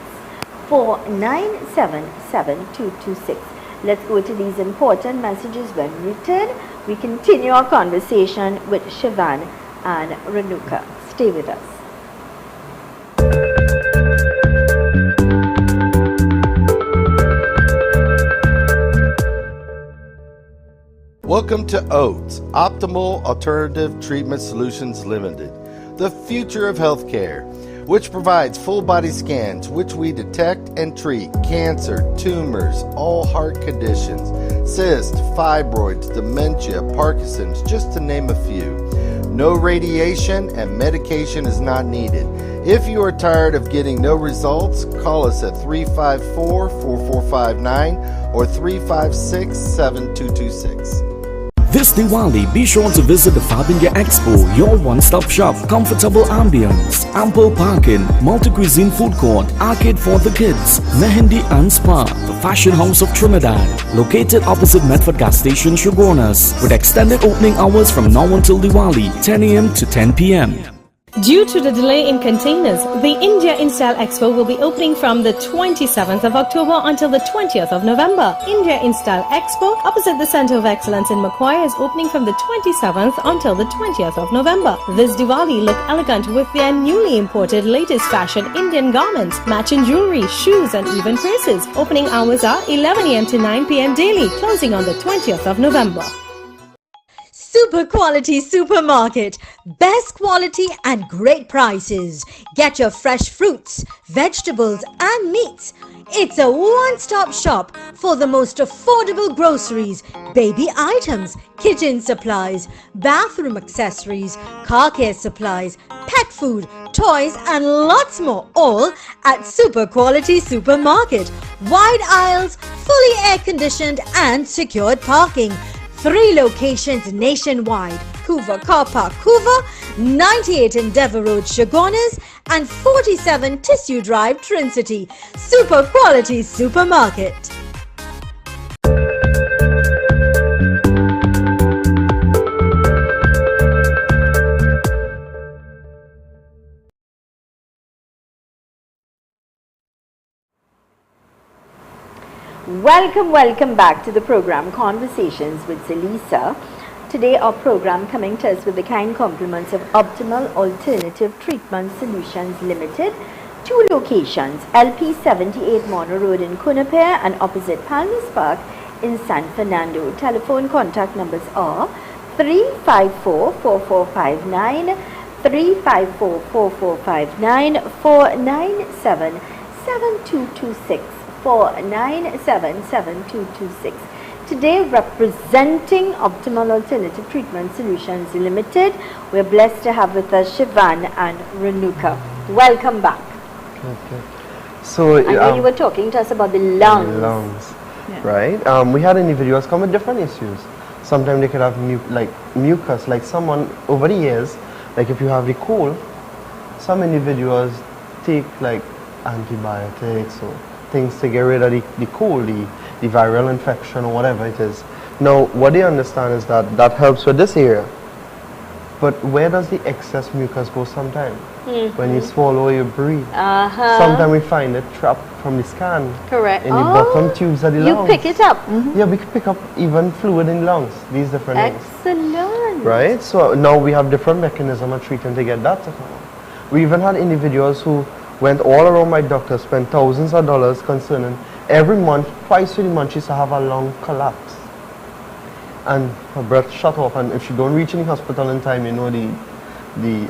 497-7226. Let's go to these important messages. When we return, we continue our conversation with Shivan and Renuka. Stay with us. Welcome to OATS, Optimal Alternative Treatment Solutions Limited, the future of healthcare, which provides full body scans which we detect and treat cancer, tumors, all heart conditions, cysts, fibroids, dementia, Parkinson's, just to name a few. No radiation and medication is not needed. If you are tired of getting no results, call us at 354-4459 or 356-7226. This Diwali, be sure to visit the Fab India Expo, your one-stop shop. Comfortable ambience, ample parking, multi-cuisine food court, arcade for the kids, Mehendi and Spa, the fashion house of Trinidad, located opposite Medford gas station, Shogunas, with extended opening hours from now until Diwali, 10 a.m. to 10 p.m. Due to the delay in containers, the India Install Expo will be opening from the 27th of October until the 20th of November. India Install Expo, opposite the Center of Excellence in Macquarie, is opening from the 27th until the 20th of November. This Diwali, look elegant with their newly imported latest fashion Indian garments, matching jewelry, shoes and even purses. Opening hours are 11 a.m. to 9 p.m. daily, closing on the 20th of November. Super quality supermarket. Best quality and great prices. Get your fresh fruits, vegetables and meats. It's a one-stop shop for the most affordable groceries, baby items, kitchen supplies, bathroom accessories, car care supplies, pet food, toys and lots more, all at Super Quality Supermarket. Wide aisles, fully air-conditioned and secured parking. 3 locations nationwide: Hoover Car Park, Hoover, 98 Endeavour Road, Shogunas, and 47 Tissue Drive, Trincity. Super Quality Supermarket. Welcome back to the program Conversations with Zelisa. Today our program coming to us with the kind compliments of Optimal Alternative Treatment Solutions Limited. 2 locations, LP 78 Mono Road in Kunapir and opposite Palmas Park in San Fernando. Telephone contact numbers are 354-4459, 354-4459, 497-7226. 497-7226. Today, representing Optimal Alternative Treatment Solutions Limited, we're blessed to have with us Shivan and Renuka. Welcome back. Okay. So, I know you were talking to us about the lungs. Right? We had individuals come with different issues. Sometimes they could have mucus, like someone over the years, like if you have the cold, some individuals take like antibiotics or things to get rid of the cold, the viral infection or whatever it is. Now, what they understand is that that helps with this area. But where does the excess mucus go sometimes? When you swallow or you breathe. Sometimes we find it trapped from the scan. Correct. In the bottom tubes of the lungs. You pick it up. Yeah, we can pick up even fluid in lungs, these different things. Excellent. Right? So now we have different mechanism of treating to get that to come out. We even had individuals who went all around my doctor, spent thousands of dollars concerning every month, twice a month, she used to have a lung collapse. And her breath shut off, and if she don't reach any hospital in time, you know the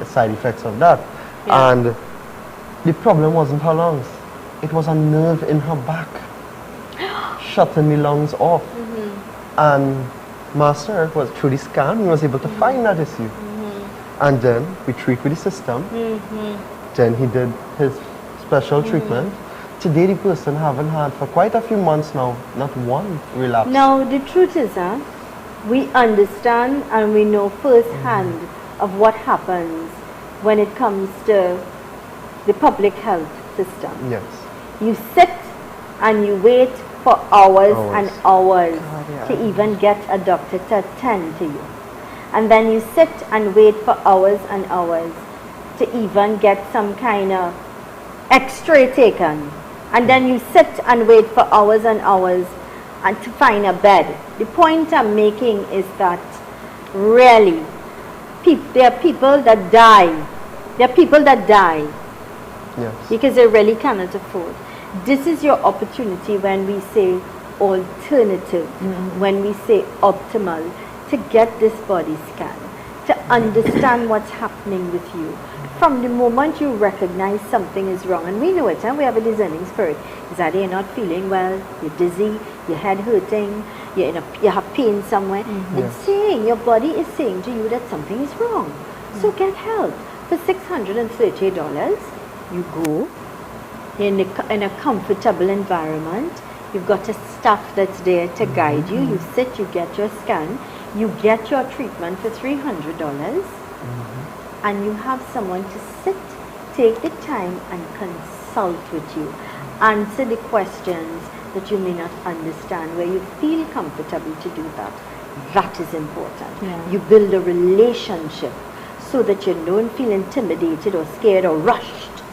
side effects of that. Yeah. And the problem wasn't her lungs. It was a nerve in her back, shutting the lungs off. And Master was through the scan, he was able to find that issue. And then we treat with the system. Then he did his special treatment. Today the person haven't had for quite a few months now, not one relapse. Now the truth is, we understand and we know firsthand of what happens when it comes to the public health system. Yes. You sit and you wait for hours and hours to even get a doctor to attend to you. And then you sit and wait for hours and hours to even get some kind of x-ray taken. And then you sit and wait for hours and hours and to find a bed. The point I'm making is that really, there are people that die. There are people that die because they really cannot afford. This is your opportunity when we say alternative when we say optimal to get this body scan, to understand what's happening with you. From the moment you recognize something is wrong, and we know it, we have a discerning spirit, is that you're not feeling well, you're dizzy, your head hurting, you have pain somewhere. It's saying, your body is saying to you that something is wrong. So get help. For $630, you go in a comfortable environment. You've got a staff that's there to guide you. You sit, you get your scan, you get your treatment for $300, and you have someone to sit, take the time and consult with you, answer the questions that you may not understand, where you feel comfortable to do that. That is important. You build a relationship so that you don't feel intimidated or scared or rushed,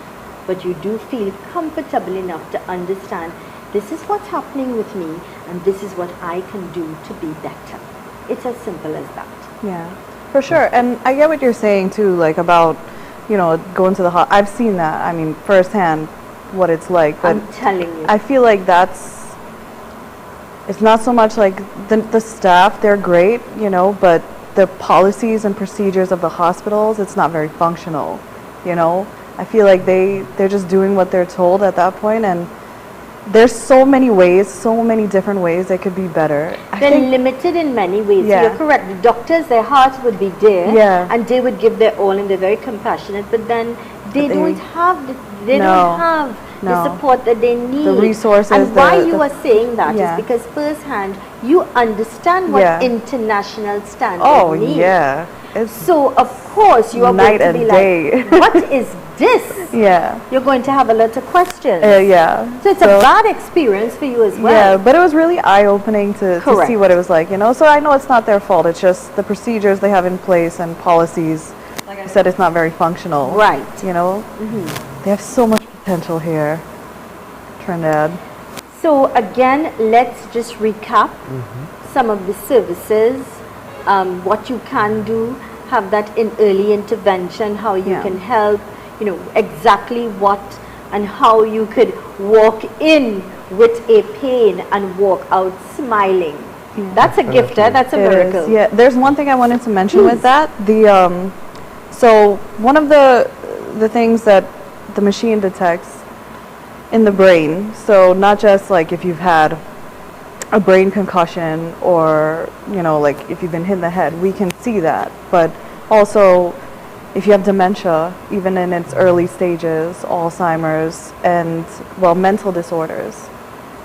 but you do feel comfortable enough to understand, this is what's happening with me and this is what I can do to be better. It's as simple as that. Yeah, for sure. And I get what you're saying too, like about, going to the hospital. I've seen that, I mean, firsthand what it's like. But I'm telling you. I feel like it's not so much like the staff, they're great, but the policies and procedures of the hospitals, it's not very functional, I feel like they're just doing what they're told at that point, and there's so many different ways they could be better. They're limited in many ways. Yeah. You're correct. The doctors, their hearts would be there, and they would give their all, and they're very compassionate, but then they don't have the support that they need. The resources. And why you are saying that is because firsthand you understand what international standards mean. Yeah. So of course you are going to be like, what is this? You're going to have a lot of questions. So it's a bad experience for you as well. Yeah, but it was really eye-opening to see what it was like, So I know it's not their fault. It's just the procedures they have in place and policies. Like I said, it's not very functional. Right. They have so much potential here, Trinidad. So again, let's just recap some of the services, what you can do, have that in early intervention, how you can help, exactly what and how you could walk in with a pain and walk out smiling. That's a gift, that's a miracle. Yeah, there's one thing I wanted to mention with that. So one of the things that the machine detects in the brain, so not just like if you've had a brain concussion or like if you've been hit in the head, we can see that, but also if you have dementia, even in its early stages, Alzheimer's, and mental disorders,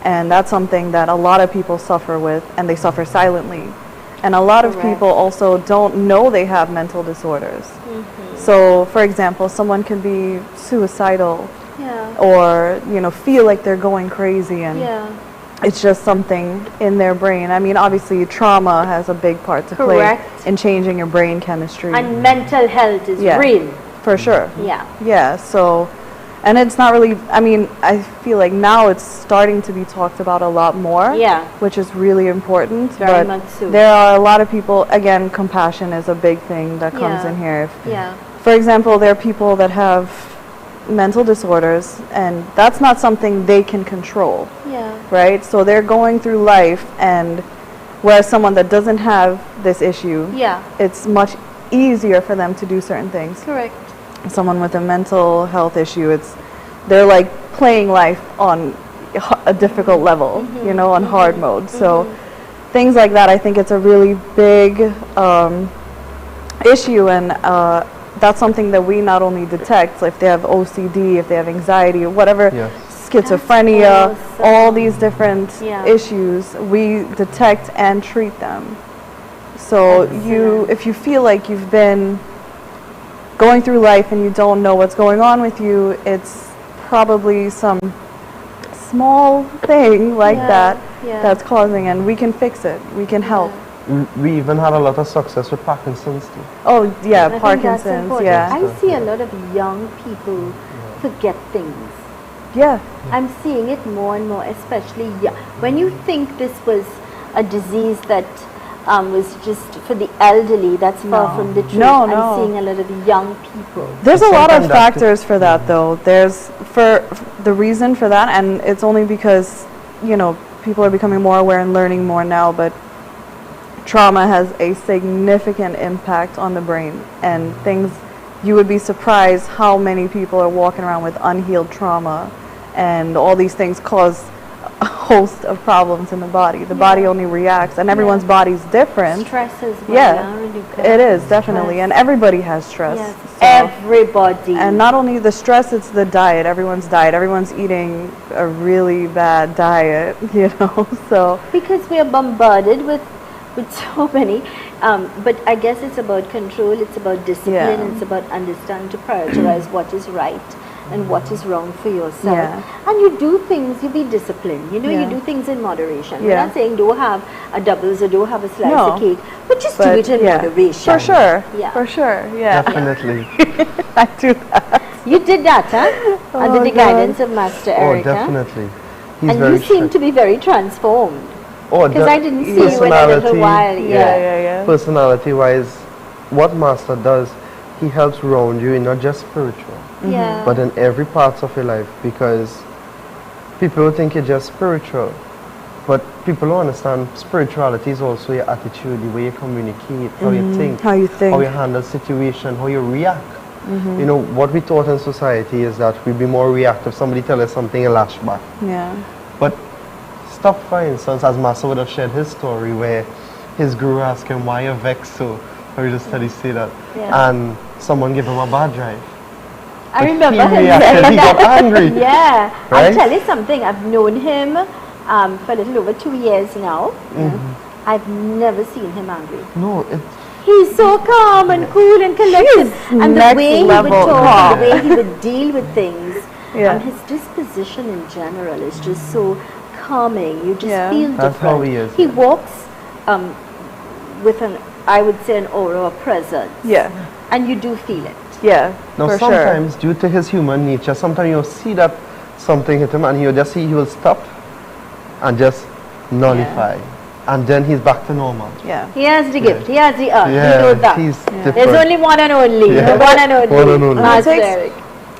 and that's something that a lot of people suffer with, and they suffer silently, and a lot of people also don't know they have mental disorders. So for example, someone can be suicidal or feel like they're going crazy, and it's just something in their brain. I mean, obviously trauma has a big part to play in changing your brain chemistry. And mental health is real. For sure. Yeah. So, and it's not really, I mean, I feel like now it's starting to be talked about a lot more, which is really important. Very much so. There are a lot of people, again, compassion is a big thing that comes in here. For example, there are people that have mental disorders, and that's not something they can control, right? So they're going through life, and whereas someone that doesn't have this issue, it's much easier for them to do certain things. Correct. Someone with a mental health issue, they're like playing life on a difficult level, on hard mode. So things like that, I think it's a really big issue, and that's something that we not only detect, so if they have OCD, if they have anxiety, or whatever, schizophrenia, all these different issues, we detect and treat them. So if you feel like you've been going through life and you don't know what's going on with you, it's probably some small thing like that that's causing, and we can fix it, we can help. We even had a lot of success with Parkinson's too. Oh yeah, Parkinson's, I see a lot of young people forget things. I'm seeing it more and more, especially when you think this was a disease that was just for the elderly, that's far from the truth. I'm seeing a lot of young people. There's a lot of factors for that though. There's the reason for that, and it's only because, people are becoming more aware and learning more now, but trauma has a significant impact on the brain, and things, you would be surprised how many people are walking around with unhealed trauma, and all these things cause a host of problems in the body. The body only reacts, and everyone's body's different. Stress as well. Yeah, it is definitely, Stress. and everybody has stress. Yes, so- everybody. And not only the stress, it's the diet. Everyone's diet. Everyone's eating a really bad diet, you know. So because we are bombarded with so many, but I guess it's about control, it's about discipline, Yeah. it's about understanding to prioritize what is right and what is wrong for yourself. Yeah. And you do things, you be disciplined, you know, you Yeah. do things in moderation. We're Yeah. not saying don't have a doubles or don't have a slice No. of cake, but just do but it in yeah, moderation. for sure. Yeah. For sure. Yeah. Definitely. I do that. You did that, huh? Under Oh, the God. guidance of Master Oh, Eric, huh? definitely. He's And very you seem strict. to be very transformed. Oh, Because I didn't see you in a little personality, while. Yeah. Personality wise, what Master does, he helps round you in not just spiritual, Yeah. but in every part of your life, because people think you're just spiritual, but people don't understand spirituality is also your attitude, the way you communicate, how you think, How you think. how you handle situation, how you react. You know, what we taught in society is that we be more reactive. Somebody tell us something, you lash back. Yeah. But stop, for instance, as Master would have shared his story where his guru asked him, why you vexed so? How you just study say that. Yeah. And someone gave him a bad drive. I But remember he him reacted, saying he that. got angry. Yeah, I'll Right? tell you something. I've known him for a little over 2 years now. I've never seen him angry. No, it's He's so calm and cool and collected. And the next way he would level talk, calm. the way he would deal with things, Yeah. and his disposition in general is just so calming. You just Yeah. feel That's different. how he is, He yeah. walks with an, I would say, an aura of presence. Yeah. And you do feel it. Yeah. now for sure. sometimes due to his human nature, sometimes you'll see that something hit him and you'll just see he will stop and just nullify. And then he's back to normal. Yeah. He has the gift. He has the art. Yeah, You know that. he's different. There's only one and only. Yeah. One and only. One and only. Master It takes- Eric.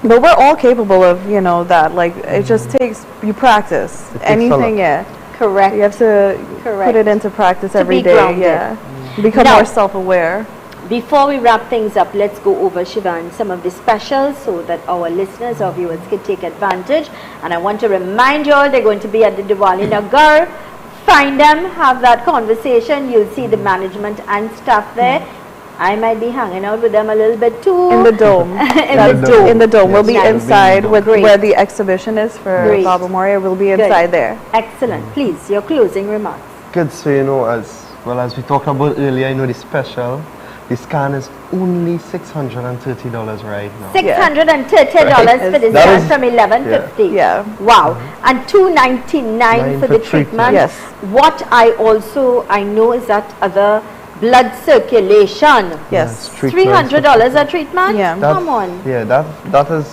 But we're all capable of, you know, that. Like, it just takes, you practice. takes a Anything, lot. yeah. Correct. You have to Correct. put it into practice To every be day. grounded. Yeah. Become Now- more self-aware. Before we wrap things up, let's go over, Shivan, some of the specials so that our listeners or viewers can take advantage. And I want to remind you all they're going to be at the Diwali Nagar. Find them, have that conversation. You'll see the management and staff there. I might be hanging out with them a little bit too. In the dome. In That's the dome. In the dome. We'll be Nice. inside with Great. where the exhibition is for Great. Baba Moria. We'll be Good. inside there. Excellent. Please, your closing remarks. Good, so you know, as well as we talked about earlier, you know, the special, the scan is only $630 right now. $630 for the That scan is- from 1150. Yeah. Wow. And $299 for the treatment. Yes. What I know is that other blood circulation. Yes. $300 a treatment? Yeah. Come on. Yeah, that is,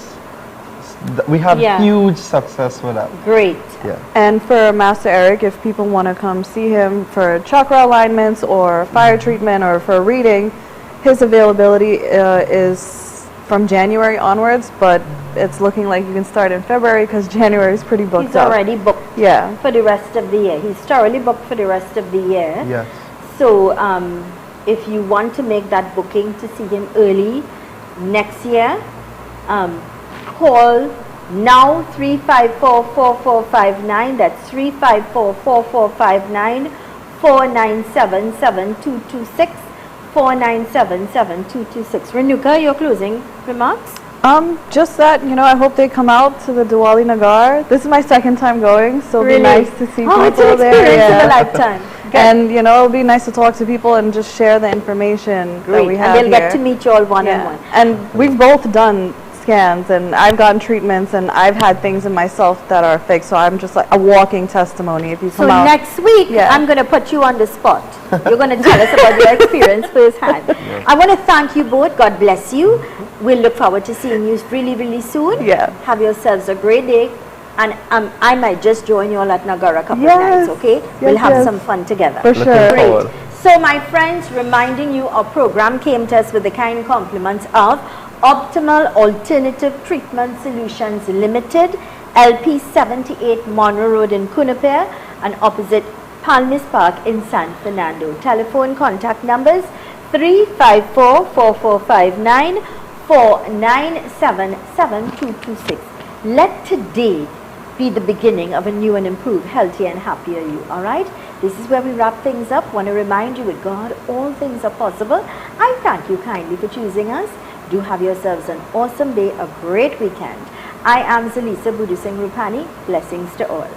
we have Yeah. huge success with that. Great. Yeah. And for Master Eric, if people want to come see him for chakra alignments or fire treatment or for reading, his availability is from January onwards, but it's looking like you can start in February because January is pretty booked He's up. already booked Yeah. for the rest of the year. He's thoroughly booked for the rest of the year. Yes. So if you want to make that booking to see him early next year, call now 354-4459. That's 354-4459, 497-7226, 497-7226. Renuka, your closing remarks? Just that, you know, I hope they come out to the Diwali Nagar. This is my second time going, so it'll Really? be nice to see Oh, it's an people there. experience of a yeah. lifetime. Good. And, you know, it'll be nice to talk to people and just share the information that Great. we And have they'll here. get to meet you all one on Yeah. one. And we've both done scans, and I've gotten treatments, and I've had things in myself that are fixed, so I'm just like a walking testimony if you So come out. next week, Yeah. I'm going to put you on the spot. You're going to tell us about your experience firsthand. I want to thank you both. God bless you. We'll look forward to seeing you really, really soon. Yeah. Have yourselves a great day. And I might just join you all at Nagara a couple Yes. of nights, okay? we'll Yes, have yes. some fun together. For sure. Great. forward. So my friends, reminding you our program came to us with the kind compliments of Optimal Alternative Treatment Solutions Limited, LP 78 Monroe Road in Kunapir. and opposite Palmis Park in San Fernando. Telephone contact numbers 354-4459, 497-7226. Let today be the beginning of a new and improved, healthier and happier you. Alright? This is where we wrap things up. Want to remind you, with God, all things are possible. I thank you kindly for choosing us. Do have yourselves an awesome day, a great weekend. I am Zelisa Budu Singh Rupani. Blessings to all.